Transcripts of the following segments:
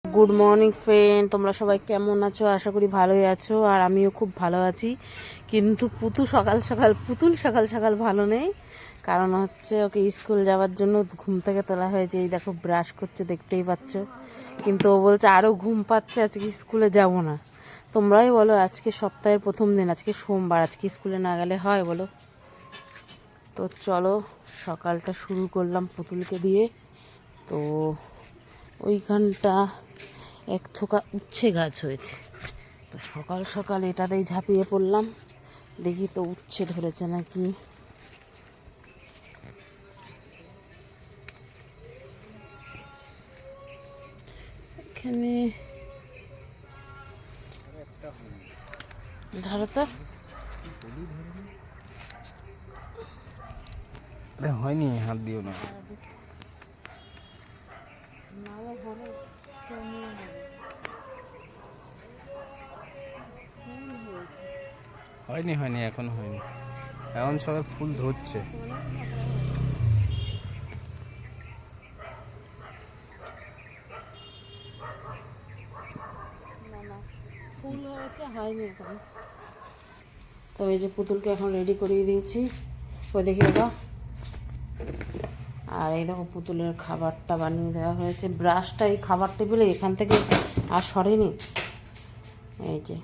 Good morning friend, তোমরা সবাই কেমন আছো? আশা করি ভালোই আছো, আর আমিও খুব ভালো আছি। কিন্তু পুতুল সকাল সকাল ভালো নেই। কারণ হচ্ছে ওকে স্কুল যাওয়ার জন্য ঘুম থেকে তোলা হয়েছে। এই দেখো ব্রাশ করছে, দেখতেই পাচ্ছ। কিন্তু ও বলছে আরও ঘুম পাচ্ছে, আজকে স্কুলে যাব না। তোমরাই বলো, আজকে সপ্তাহের প্রথম দিন, আজকে সোমবার, আজকে স্কুলে না গেলে হয় বলো? তো চলো সকালটা শুরু করলাম পুতুলকে দিয়ে। তো ওইখানটা এক থোকা উচ্ছে গাছ হয়েছে, তো সকাল সকাল এটাতেই ঝাঁপিয়ে পড়লাম। দেখি তো উচ্ছে ধরেছে নাকি। এখানে ধরো তো, হয়নি, হাত দিও না। হয়নি এখন হয়নি, এখন সবাই ফুল ধরছে। ফুল হয়েছে, হয়নি এখন। তো এই যে পুতুলকে এখন রেডি করিয়ে দিয়েছি, ওই দেখি বাবা। আর এই দেখো পুতুলের খাবারটা বানিয়ে দেওয়া হয়েছে। ব্রাশটা এই খাবার টেবিলে এখান থেকে আর সরেনি। এই যে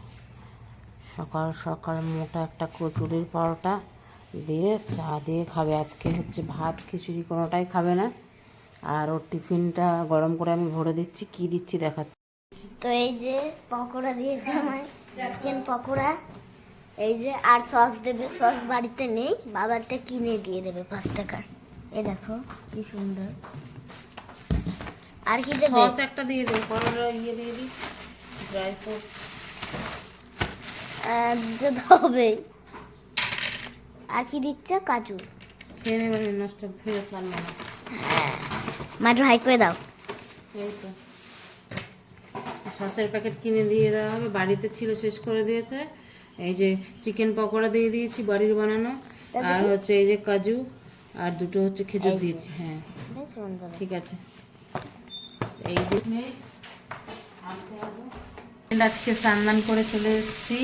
সকাল সকাল মোটা একটা কচুরির পরোটা দিয়ে চা দিয়ে খাবে। আজকে হচ্ছে ভাত খিচুড়ি কোনোটাই খাবে না। আর ওর টিফিনটা গরম করে আমি ভরে দিচ্ছি। কি দিচ্ছি দেখাচ্ছি। তো এই যে পকোড়া দিয়েছে আমায়, চিকেন পকোড়া। এই যে আর সস দেবে, সস বাড়িতে নেই, বাবারটা কিনে দিয়ে দেবে 5 টাকার। এই দেখো কি সুন্দর। আর কি দেবে? সস একটা দিয়ে দেবো, পরোটা ইয়ে দিয়ে দিই, ড্রাই ফ্রুট দিতে হবে। আর কি দিচ্ছে? কাজু। খেয়ে নেবেন, নষ্ট ফেরত পারলাম না। মাত্র হাই করে দাও। এই তো সসের প্যাকেট কিনে দিয়ে দেওয়া হবে, বাড়িতে ছিল শেষ করে দিয়েছে। এই যে চিকেন পকোড়া দিয়ে দিয়েছি বাড়ির বানানো, আর হচ্ছে এই যে কাজু, আর দুটো হচ্ছে খেজুর দিয়েছি। হ্যাঁ বেশ সুন্দর। ঠিক আছে। এই যে আজকে স্নান করে চলে এসেছি।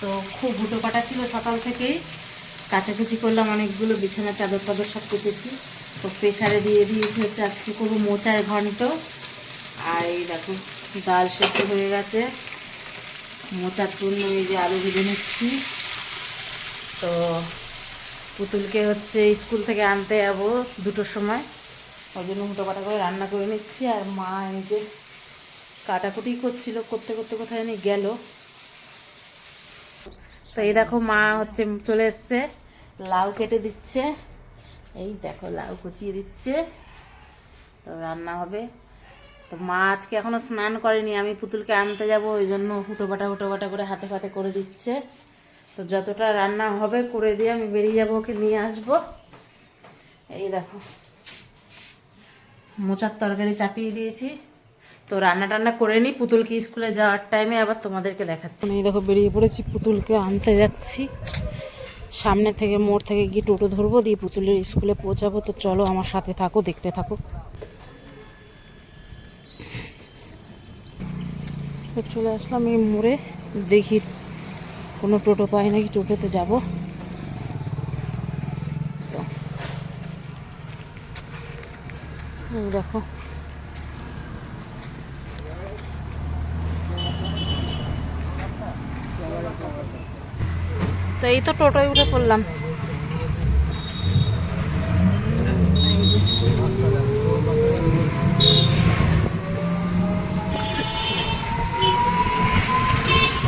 তো খুব হুটোপাটা ছিল সকাল থেকেই, কাচাকুচি করলাম অনেকগুলো, বিছানা চাদর টাদর সব কেটেছি। তো প্রেশারে দিয়ে দিয়েছি হচ্ছে আজকে করবো মোচার ঘন্ট। আর এই দেখো ডাল সেদ্ধ হয়ে গেছে, মোচার জন্য এই যে আলু ভেজে নিচ্ছি। তো পুতুলকে হচ্ছে স্কুল থেকে আনতে যাবো 2টোর সময়, ওই জন্য হুটোপাটা করে রান্না করে নিচ্ছি। আর মা এই যে কাটাকুটি করছিল, করতে করতে কোথায় নিয়ে গেল। তো এই দেখো মা হচ্ছে চলে এসছে, লাউ কেটে দিচ্ছে। এই দেখো লাউ কুচিয়ে দিচ্ছে, তো রান্না হবে। তো মা আজকে এখনো স্নান করেনি, আমি পুতুলকে আনতে যাব, ওই জন্য হুটোপাটা করে হাতে ফাতে করে দিচ্ছে। তো যতটা রান্না হবে করে দিয়ে আমি বেরিয়ে যাবো, ওকে নিয়ে আসবো। এই দেখো মোচার তরকারি চাপিয়ে দিয়েছি। তো রান্না টান্না করে নিই, পুতুলকে স্কুলে যাওয়ার টাইমে আবার তোমাদেরকে দেখাচ্ছি। এই দেখো বেরিয়ে পড়েছি, পুতুলকে আনতে যাচ্ছি। সামনে থেকে মোড় থেকে গিয়ে টোটো ধরবো, দিয়ে পুতুলের স্কুলে পৌঁছাবো। তো চলো আমার সাথে থাকো, দেখতে থাকো। তো চলে আসলাম এই মোড়ে, দেখি কোনো টোটো পাই নাকি, টোটোতে যাবো। এই দেখো তো এই তো টোটোয় উঠে পড়লাম।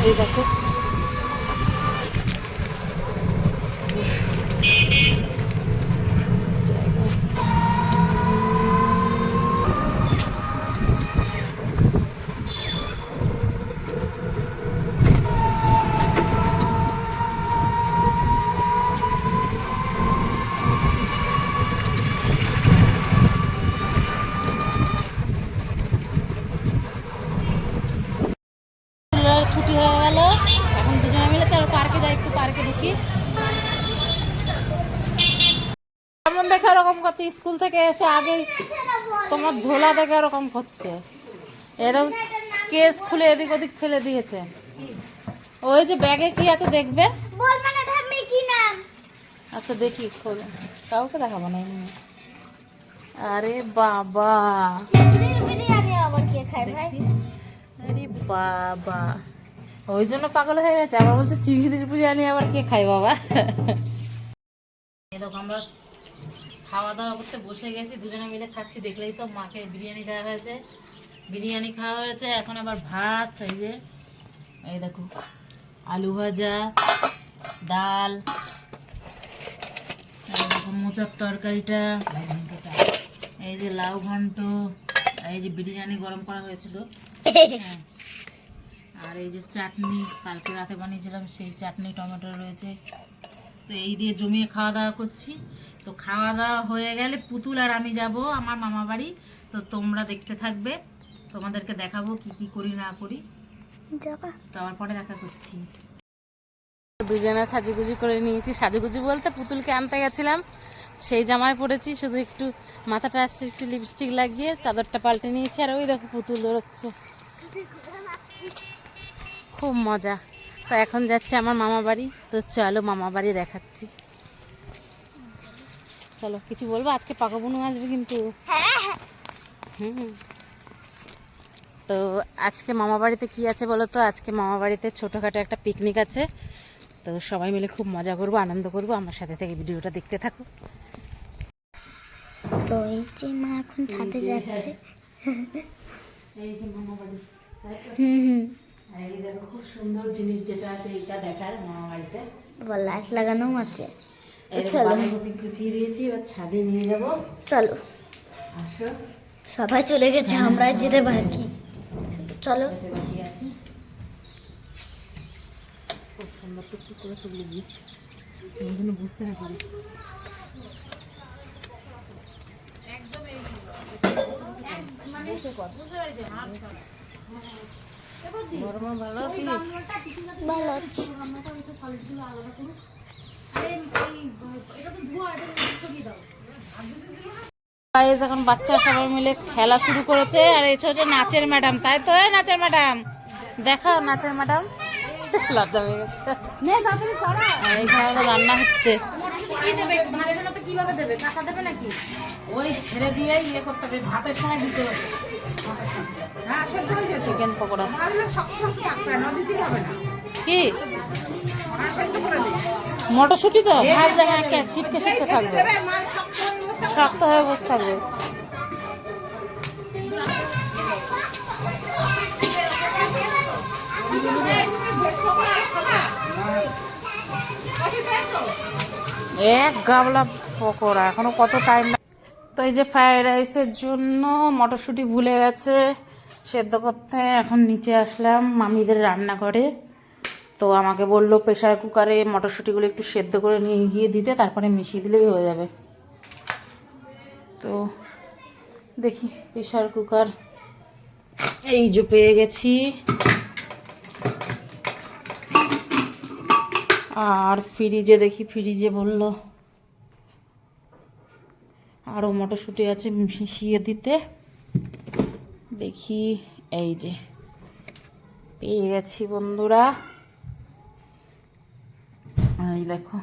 এই দেখো ছুটি হয়ে গেল, এখন দুজনে মিলে চলো পার্কে যাই, একটু পার্কে ঢুকি। কেমন দেখে এরকম করছে, স্কুল থেকে এসে আগে তোমার ঝোলা দেখে এরকম করছে। এরকম কেস খুলে এদিক ওদিক ফেলে দিয়েছে। ওই যে ব্যাগে কি আছে দেখবে। বল মানে ঠাম্মি কি নাম? আচ্ছা দেখি খোলে, কাউকে দেখাবো না এমনি। আরে বাবা, চিংড়ির বিরিয়ানি আবার কে খায় ভাই? আরে বাবা, ওই জন্য পাগল হয়ে গেছে। আবার বলছে চিংড়ির বিরিয়ানি আবার কে খায় বাবা। এরকম আমরা খাওয়া দাওয়া করতে বসে গেছি, দুজনে মিলে খাচ্ছি। দেখলেই তো, মাকে বিরিয়ানি দেওয়া হয়েছে, বিরিয়ানি খাওয়া হয়েছে। এখন আবার ভাত, এই যে এই দেখো আলু ভাজা, ডাল, এই দেখো মোচার তরকারিটা, এই যে লাউ ঘন্ট, এই যে বিরিয়ানি গরম করা হয়েছিল, হ্যাঁ। আর এই যে চাটনি, কালকে রাতে বানিয়েছিলাম সেই চাটনি, টমেটো রয়েছে। তো এই দিয়ে জমিয়ে খাওয়া দাওয়া করছি। তো খাওয়া দাওয়া হয়ে গেলে পুতুল আর আমি যাব আমার মামা বাড়ি। তো তোমরা দেখতে থাকবে, তোমাদেরকে দেখাবো কি কি করি না করি। তো আবার পরে দেখা করছি। দুজনে সাজুগুজু করে নিয়েছি। সাজুগুজু বলতে পুতুলকে আনতে গেছিলাম, সেই জামায় পড়েছি, শুধু একটু মাথাটা আসছে, একটু লিপস্টিক লাগিয়ে চাদরটা পাল্টে নিয়েছি। আর ওই দেখো পুতুল দৌড়চ্ছে, খুব মজা। তো এখন যাচ্ছে আমার মামা বাড়ি। তো চলো মামা বাড়ি দেখাচ্ছি। চলো, কিছু বলবো? আজকে পাকা বুনু আসবে কিন্তু। হুম। তো আজকে মামা বাড়িতে কি আছে বলো তো? আজকে মামা বাড়িতে ছোটোখাটো একটা পিকনিক আছে। তো সবাই মিলে খুব মজা করবো, আনন্দ করবো। আমার সাথে থেকে ভিডিওটা দেখতে থাকো। তো এই যে মা এখন ছাদে যাচ্ছে। এই যে মামা বাড়ি, হুম। এই দেখো খুব সুন্দর জিনিস যেটা আছে এইটা দেখার মামা বাড়িতে। আবার লাইট লাগানো আছে। চলো, বাঁধাকপি কুচিয়ে দিয়েছি, এবার ছাদে নিয়ে যাবো। চলো, আসো। সবাই চলে গেছে, আমরা যেতে বাকি। চলো। যেতে বাকি আছে। খুব সুন্দর টুকটুক করে তুলে দিই, যেন বুঝতে না পারে। ভালো আছি। গাইস, এখন বাচ্চা সবাই মিলে খেলা শুরু করেছে। আর এই হচ্ছে নাচের ম্যাডাম, তাই তো? নাচের ম্যাডাম দেখাও, নাচের ম্যাডাম। লজ্জা পেয়ে গেছে। আর এইখানে রান্না হচ্ছে। ওই ছেড়ে দিয়ে ইয়ে করতে হবে, ভাতের সময় দিতে হবে। চিকেন পকোড়া কি মটরশুটি তো ভাজলে, হ্যাঁ, ছিটকে ছিটকে থাকবে, শক্ত হয়ে বসে থাকবে। এক গামলা পকোড়া, এখনো কত টাইম। তো এই যে ফ্রাইড রাইসের জন্য মটরশুঁটি ভুলে গেছে সেদ্ধ করতে। এখন নিচে আসলাম মামিদের রান্নাঘরে। তো আমাকে বললো প্রেশার কুকারে মটরশুঁটিগুলো একটু সেদ্ধ করে নিয়ে গিয়ে দিতে, তারপরে মিশিয়ে দিলেই হয়ে যাবে। তো দেখি, প্রেশার কুকার এই যে পেয়ে গেছি। আর ফ্রিজে দেখি, ফ্রিজে বললো আরও মটরশুঁটি আছে মিশিয়ে দিতে। দেখি, এই যে পেয়ে গেছি বন্ধুরা। এই দেখো,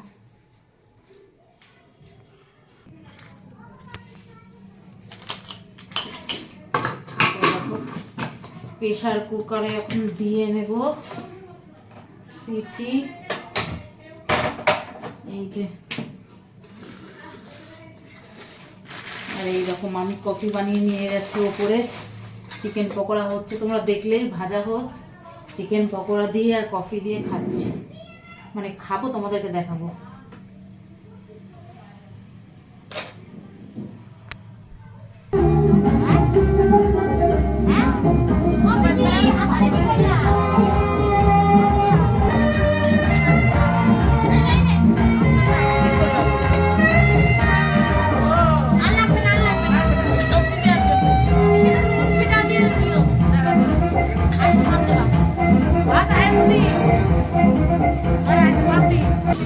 প্রেশার কুকারে এখন দিয়ে নেব সিটি। এই যে, আর এইরকম আমি কফি বানিয়ে নিয়ে গেছি ওপরে। চিকেন পকোড়া হচ্ছে, তোমরা দেখলেই, ভাজা হোক, চিকেন পকোড়া দিয়ে আর কফি দিয়ে খাচ্ছি, মানে খাবো, তোমাদেরকে দেখাবো।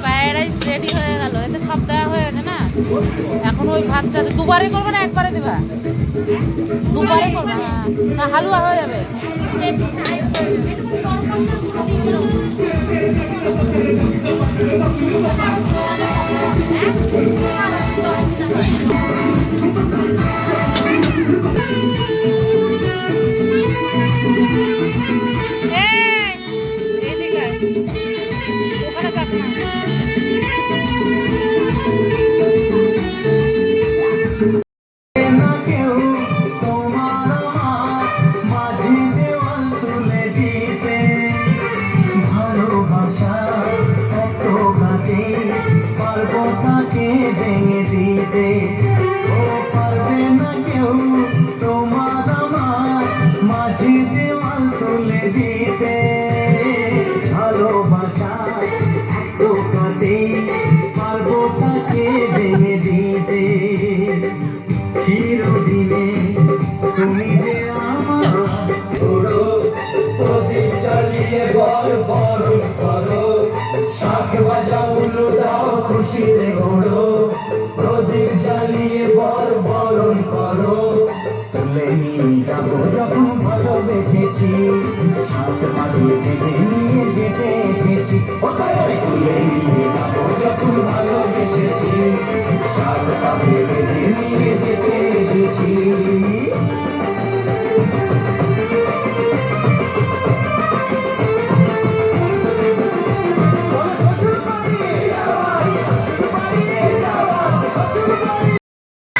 ফ্রাইড রাইস রেডি হয়ে গেল, এতে সব দেওয়া হয়ে গেছে না। এখন ওই ভাতটা দুবারই করবে না একবারে দিবা? দুবার পরে করবো, হ্যাঁ। না হালুয়া হয়ে যাবে। এইদিকে আয়। ওখানে যাস না।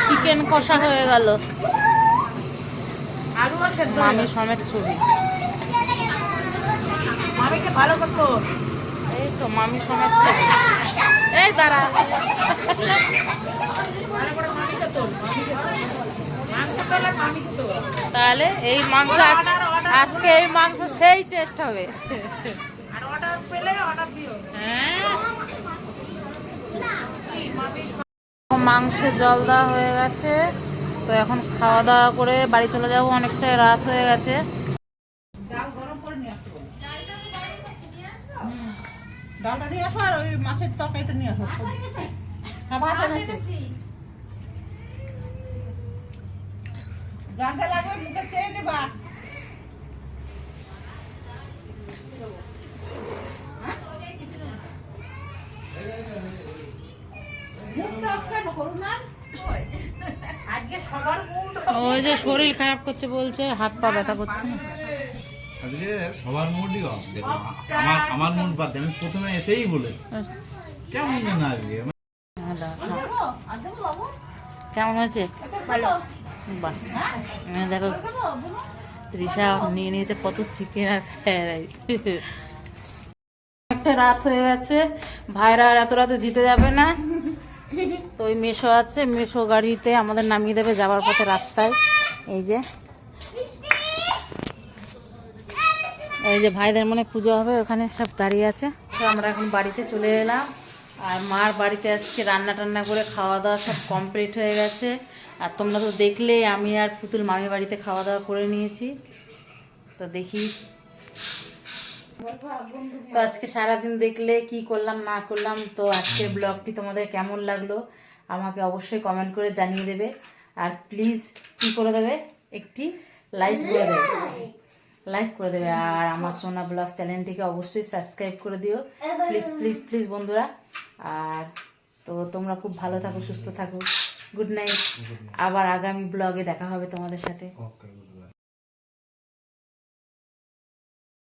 চিকেন কষা হয়ে গেল, মামি সমেত ছবি। এই তো মামি সমেত ছবি। এই দাঁড়া, তাহলে এই মাংস আজকে এই মাংস সেই টেস্ট হবে। মাংস জল দেওয়া হয়ে গেছে, তো এখন খাওয়া দাওয়া করে বাড়ি চলে যাবো, অনেকটাই রাত হয়ে গেছে। ডালটা নিয়ে আসো আর ওই মাছের তরকারিটা নিয়ে আসো। হ্যাঁ ভাত এনেছি। জানতে লাগবে মুখে চেয়ে নেবা। ওই যে শরীর খারাপ করছে বলছে, হাত পা ব্যথা করছে না। আজকে সবার মুডই অফ। আমার মুড বাদ দিয়ে আমি প্রথমে এসেই বলেছি কেমন যেন আজকে। কেমন হয়েছে? বাহ, দেখো তৃষা নিয়ে নিয়েছে কত চিকেন আর ফ্রাইড রাইস। একটা রাত হয়ে গেছে, ভাইরা আর এত রাতে দিতে যাবে না, তো ওই মেশো আছে, মেশো গাড়িতে আমাদের নামিয়ে দেবে যাওয়ার পথে রাস্তায়। এই যে ভাইদের মনে পুজো হবে, ওখানে সব দাঁড়িয়ে আছে। তো আমরা এখন বাড়িতে চলে এলাম, আর মার বাড়িতে আজকে রান্না টান্না করে খাওয়া দাওয়া সব কমপ্লিট হয়ে গেছে। আর তোমরা তো দেখলেই আমি আর পুতুল মামির বাড়িতে খাওয়া দাওয়া করে নিয়েছি। তো দেখি, তো আজকে সারাদিন দেখলে কি করলাম না করলাম। তো আজকের ব্লগটি তোমাদের কেমন লাগলো আমাকে অবশ্যই কমেন্ট করে জানিয়ে দেবে। আর প্লিজ কি করে দেবে, একটি লাইক করে দেবে, লাইক করে দেবে। আর আমার সোনা ব্লগ চ্যানেলটিকে অবশ্যই সাবস্ক্রাইব করে দিও প্লিজ প্লিজ প্লিজ বন্ধুরা। আর তো তোমরা খুব ভালো থাকো, সুস্থ থাকো। Good night. আবার আগামী ব্লগে দেখা হবে তোমাদের সাথে।